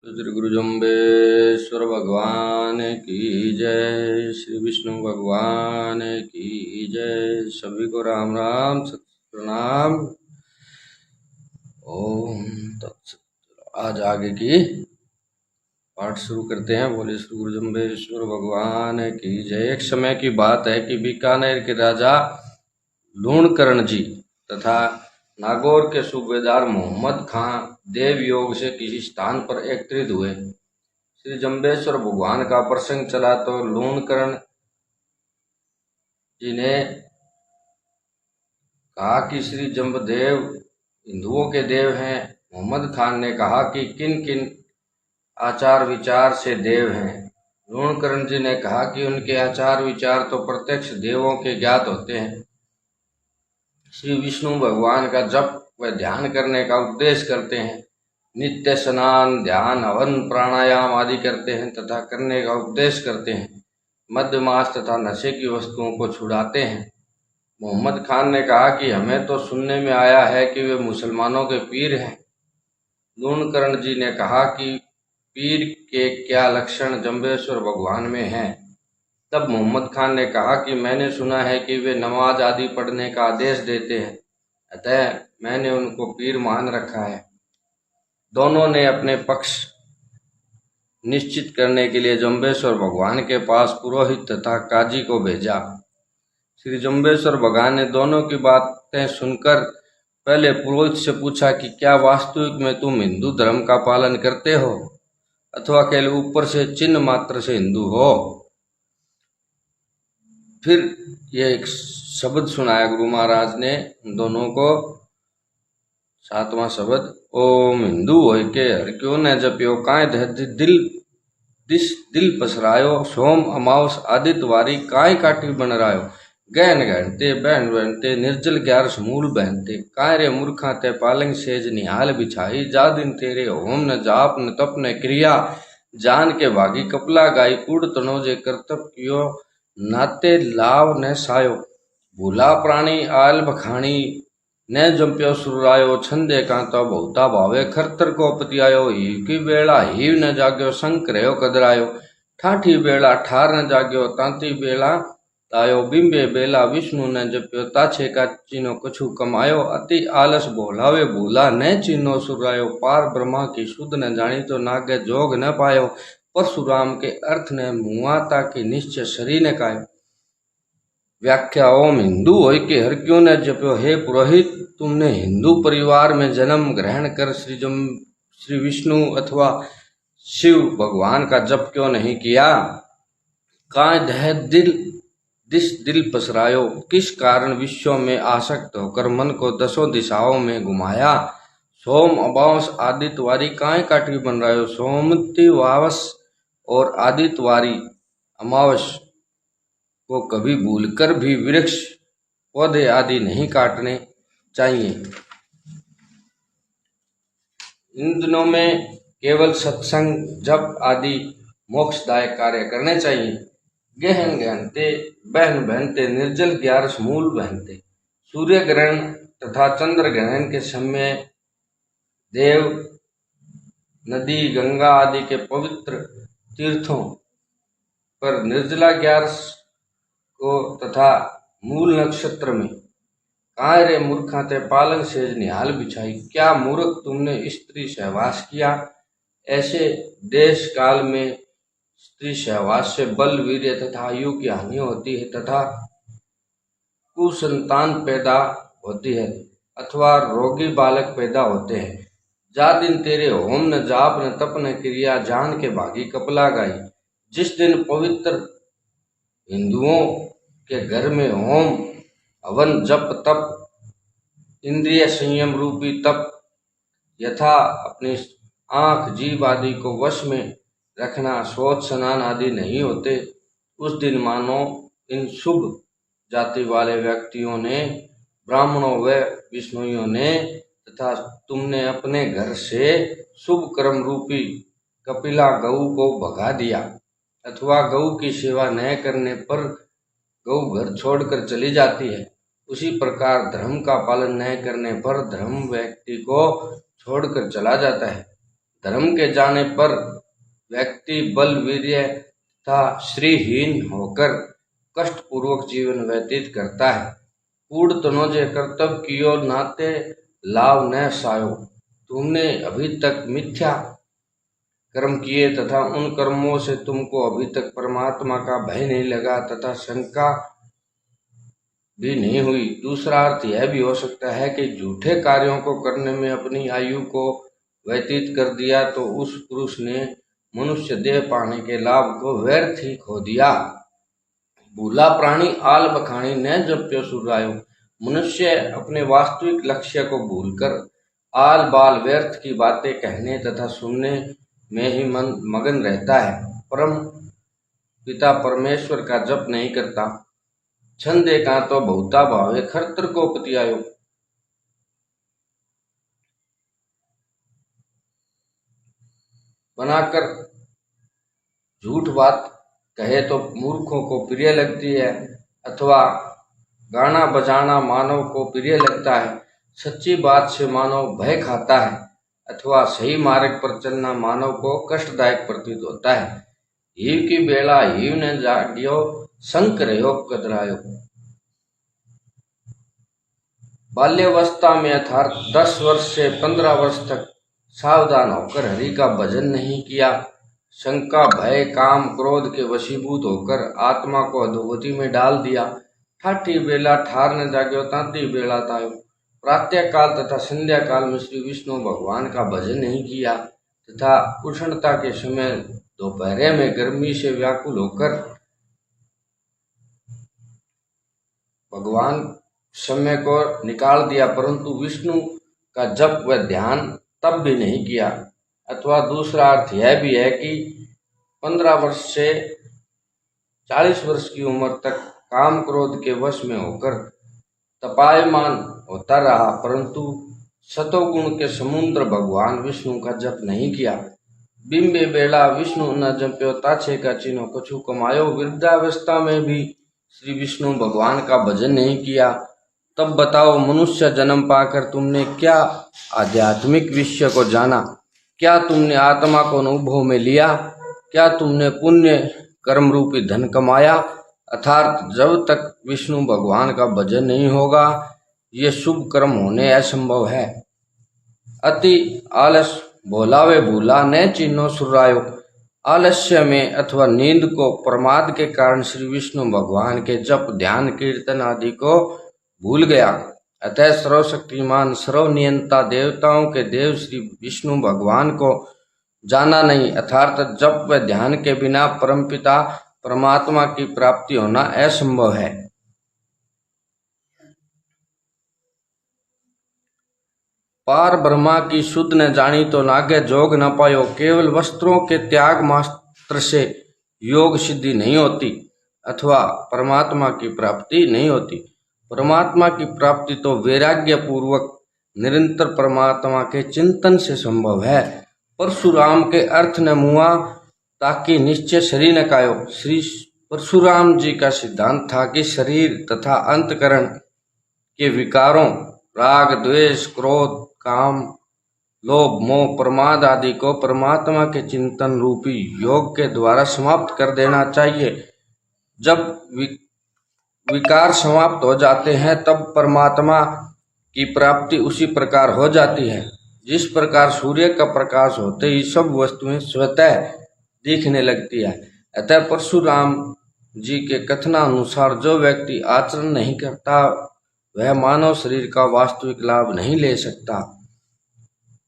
श्री गुरु जम्बेश्वर भगवान की जय। श्री विष्णु भगवान की जय। सभी को राम राम सत प्रणाम। ओम तत्सत। आज आगे की पाठ शुरू करते हैं। बोले श्री गुरु जम्बेश्वर भगवान की जय। एक समय की बात है कि बीकानेर के राजा लूणकरण जी तथा नागौर के सूबेदार मोहम्मद खां देव योग से किसी स्थान पर एकत्रित हुए। श्री जम्बेश्वर भगवान का प्रसंग चला तो लूणकरण जी ने कहा कि श्री जम्बदेव हिंदुओं के देव हैं। मोहम्मद खान ने कहा कि किन किन आचार विचार से देव हैं। लूणकरण जी ने कहा कि उनके आचार विचार तो प्रत्यक्ष देवों के ज्ञात होते हैं। श्री विष्णु भगवान का जप व ध्यान करने का उपदेश करते हैं। नित्य स्नान ध्यान हवन प्राणायाम आदि करते हैं तथा करने का उपदेश करते हैं। मध्यमास तथा नशे की वस्तुओं को छुड़ाते हैं। मोहम्मद खान ने कहा कि हमें तो सुनने में आया है कि वे मुसलमानों के पीर हैं। लूणकरण जी ने कहा कि पीर के क्या लक्षण जम्बेश्वर भगवान में हैं। तब मोहम्मद खान ने कहा कि मैंने सुना है कि वे नमाज आदि पढ़ने का आदेश देते हैं, अतः मैंने उनको पीर मान रखा है। दोनों ने अपने पक्ष निश्चित करने के लिए जम्बेश्वर भगवान के पास पुरोहित तथा काजी को भेजा। श्री जम्बेश्वर भगवान ने दोनों की बातें सुनकर पहले पुरोहित से पूछा कि क्या वास्तविक में तुम हिंदू धर्म का पालन करते हो अथवा केवल ऊपर से चिन्ह मात्र से हिंदू हो। फिर ये एक शब्द सुनाया गुरु महाराज ने दोनों को। 7वां शब्द, ओम हिंदू होय के हर क्यों न जप्यो काय दिल पसरायो सोम अमावस आदित्य वारी काय काटी बन रायो गहन गहनते बहन बहनते निर्जल 11 मूल बहनते काय रे मूर्खा ते पालंग सेज निहाल बिछाई जा दिन तेरे होम न जाप न तप न क्रिया जान के भागी कपला गाई कूड़ तनोजे कर्तव्य कियो नाते लाव न सायो भूला प्राणी आल बखाणी न जंप्यो सुरायो छंदे कांता बहुता भावे खरतर को पतियायो हीव की बेड़ा हीव न जाग्यो संक रहो कदरायो ठाठी बेड़ा ठार न जाग्यो तांती बेड़ा तायो बिंबे बेला विष्णु न जप्यो ताछे का चीनो कछु कमायो अति आलस बोलावे भूला न चीनो सुरायो पार ब्रह्मा की शुद्ध न जानी तो नागे जोग न पायो परशुराम के अर्थ ने मुआता के निश्चय शरीर न कायो। व्याख्या, ओम हिंदू होय के हर क्यों न जप्यो। हे पुरोहित, तुमने हिंदू परिवार में जन्म ग्रहण कर श्री विष्णु अथवा शिव भगवान का जप क्यों नहीं किया। काय दह दिल पसरायो, किस कारण विश्व में आसक्त होकर मन को 10 दिशाओं में घुमाया। सोम अमावस आदित्यवारी काय काटी बन रहा हो। सोमती वावस और आदित्यवारी अमावस को कभी भूलकर भी वृक्ष पौधे आदि नहीं काटने चाहिए। इन दिनों में केवल सत्संग जप आदि मोक्षदायक कार्य करने चाहिए। गहन गहनते बहन बहनते निर्जल 11 मूल बहनते। सूर्य ग्रहण तथा चंद्र ग्रहण के समय देव नदी गंगा आदि के पवित्र तीर्थों पर निर्जला 11 को तथा मूल नक्षत्र में काय रे मूर्खा ते पालंग सेज निहाल बिछाई, क्या मूर्ख तुमने स्त्री सहवास किया। ऐसे देश काल में स्त्री सहवास से बल वीर्य तथा आयु की हानि होती है तथा कुसंतान पैदा होती है अथवा रोगी बालक पैदा होते हैं। जा दिन तेरे होम न जाप न तप न क्रिया जान के भागी कपला गाई। जिस दिन पवित्र हिंदुओं के घर में होम हवन जप तप इंद्रिय संयम रूपी तप यथा अपनी आंख जीभ आदि को वश में रखना शौच स्नान आदि नहीं होते, उस दिन मानो इन शुभ जाति वाले व्यक्तियों ने ब्राह्मणों व विष्णुइयों ने तथा तुमने अपने घर से शुभ कर्म रूपी कपिला गऊ को भगा दिया अथवा गऊ की सेवा न करने पर गऊ घर छोड़कर चली जाती है। उसी प्रकार धर्म का पालन न करने पर धर्म व्यक्ति को छोड़कर चला जाता है। धर्म के जाने पर व्यक्ति बल वीर्य तथा श्रीहीन होकर कष्ट पूर्वक जीवन व्यतीत करता है। कूड़ तनोजे कर्तव्य कियो नाते लाभ न सायो। तुमने अभी तक मिथ्या कर्म किए तथा उन कर्मों से तुमको अभी तक परमात्मा का भय नहीं लगा तथा शंका भी नहीं हुई। दूसरा अर्थ यह भी हो सकता है कि झूठे कार्यों को करने में अपनी आयु को व्यतीत कर दिया तो उस पुरुष ने मनुष्य देह पाने के लाभ को व्यर्थ ही खो दिया। भूला प्राणी आल बखानी न जप्यो सुरायो। मनुष्य अपने वास्तविक लक्ष्य को भूलकर आल बाल व्यर्थ की बातें कहने तथा सुनने में ही मन मगन रहता है। परम पिता परमेश्वर का जप नहीं करता। छंदे का तो बहुता भावे खरतर को पतियायो। बनाकर झूठ बात कहे तो मूर्खों को प्रिय लगती है, अथवा गाना बजाना मानव को प्रिय लगता है। सच्ची बात से मानव भय खाता है, अथवा सही मार्ग पर चलना मानव को कष्टदायक प्रतीत होता है। हिव की बेला हिव ने जागियो, संक रहो कतरायो। बाल्यावस्था में अर्थात 10 वर्ष से 15 वर्ष तक सावधान होकर हरि का भजन नहीं किया, शंका भय काम क्रोध के वशीभूत होकर आत्मा को अधोगति में डाल दिया। ठाठी बेला ठार न जाग्यो तांती बेला तायो। प्रातः काल तथा संध्या काल में श्री विष्णु भगवान का भजन नहीं किया तथा उष्णता के समय दोपहरे में गर्मी से व्याकुल होकर भगवान समय को निकाल दिया, परंतु विष्णु का जप व ध्यान तब भी नहीं किया। अथवा दूसरा अर्थ यह भी है कि 15 वर्ष से 40 वर्ष की उम्र तक काम क्रोध के वश में होकर तपायमान होता रहा, परंतु सतोगुण के समुद्र भगवान विष्णु का जप नहीं किया। बिंबे बेला विष्णु न जप्यो ताछे का चिन्ह कछु कमायो। वृद्धावस्था में भी श्री विष्णु भगवान का भजन नहीं किया। तब बताओ मनुष्य जन्म पाकर तुमने क्या आध्यात्मिक विषय को जाना? क्या तुमने आत्मा को अनुभव में लिया? क्या तुमने पुण्य कर्म रूपी धन कमाया? अर्थात जब तक विष्णु भगवान का भजन नहीं होगा ये शुभ कर्म होने असंभव है। अति आलस भोलावे भूला न चिन्हो सुरायो। आलस्य में अथवा नींद को प्रमाद के कारण श्री विष्णु भगवान के जप ध्यान कीर्तन आदि को भूल गया। अतः सर्वशक्तिमान सर्वनियंता देवताओं के देव श्री विष्णु भगवान को जाना नहीं, अर्थात जप व ध्यान के बिना परमपिता परमात्मा की प्राप्ति होना असंभव है। पार ब्रह्मा की शुद्ध न जानी तो नागे जोग न पायो। केवल वस्त्रों के त्याग मात्र से योग सिद्धि नहीं होती अथवा परमात्मा की प्राप्ति नहीं होती। परमात्मा की प्राप्ति तो वैराग्य पूर्वक निरंतर परमात्मा के चिंतन से संभव है। परशुराम के अर्थ न मुआ ताकि निश्चय शरीर न कायो। श्री परशुराम जी का सिद्धांत था कि शरीर तथा अंतकरण के विकारों राग द्वेष क्रोध काम लोभ मोह प्रमाद आदि को परमात्मा के चिंतन रूपी योग के द्वारा समाप्त कर देना चाहिए। जब विकार समाप्त हो जाते हैं तब परमात्मा की प्राप्ति उसी प्रकार हो जाती है जिस प्रकार सूर्य का प्रकाश होते ही सब वस्तुएं स्वतः दिखने लगती है। अतः परशुराम जी के कथनानुसार जो व्यक्ति आचरण नहीं करता वह मानव शरीर का वास्तविक लाभ नहीं ले सकता।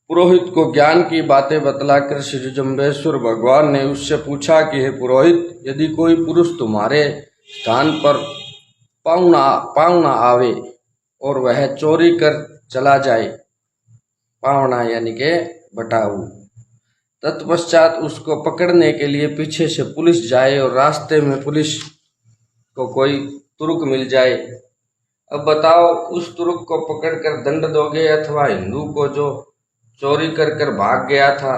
पुरोहित को ज्ञान की बातें बतलाकर श्री जम्बेश्वर भगवान ने उससे पूछा कि हे पुरोहित, यदि कोई पुरुष तुम्हारे स्थान पर पाहुणा आवे और वह चोरी कर चला जाए, पाहुणा यानी के बटाऊ, तत्पश्चात उसको पकड़ने के लिए पीछे से पुलिस जाए और रास्ते में पुलिस को कोई तुर्क मिल जाए, अब बताओ उस तुर्क को पकड़कर दंड दोगे अथवा हिंदू को जो चोरी कर भाग गया था?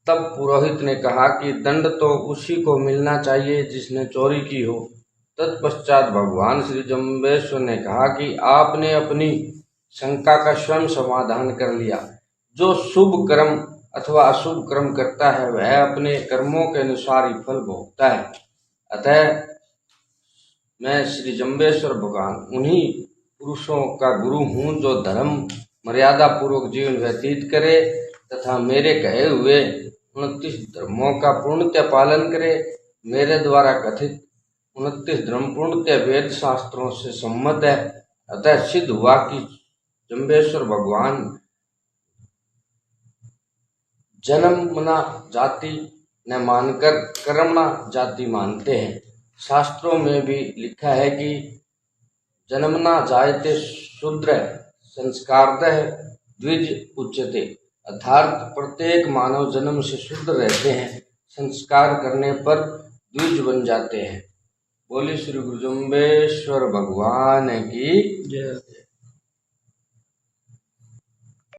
तब पुरोहित ने कहा कि दंड तो उसी को मिलना चाहिए जिसने चोरी की हो। तत्पश्चात भगवान श्री जम्बेश्वर ने कहा कि आपने अपनी शंका का स्वयं समाधान कर लिया। जो शुभ कर्म अथवा अशुभ कर्म करता है वह अपने कर्मों के अनुसार ही फल भोगता है। अतः मैं श्री जम्बेश्वर भगवान उन्हीं पुरुषों का गुरु हूँ जो धर्म मर्यादा पूर्वक जीवन व्यतीत करे तथा मेरे कहे हुए 29 धर्मों का पूर्णतः पालन करे। मेरे द्वारा कथित 29 धर्म पूर्णतः वेद शास्त्रों से सम्मत है। अतः सिद्ध हुआ कि जम्बेश्वर भगवान जन्मना जाति न मानकर कर्मणा जाति मानते हैं। शास्त्रों में भी लिखा है कि जन्मना जायते शूद्र संस्कारतः द्विज उच्यते, अर्थात प्रत्येक मानव जन्म से शूद्र रहते हैं, संस्कार करने पर द्विज बन जाते हैं। बोले श्री गुरु जम्बेश्वर भगवान की जय।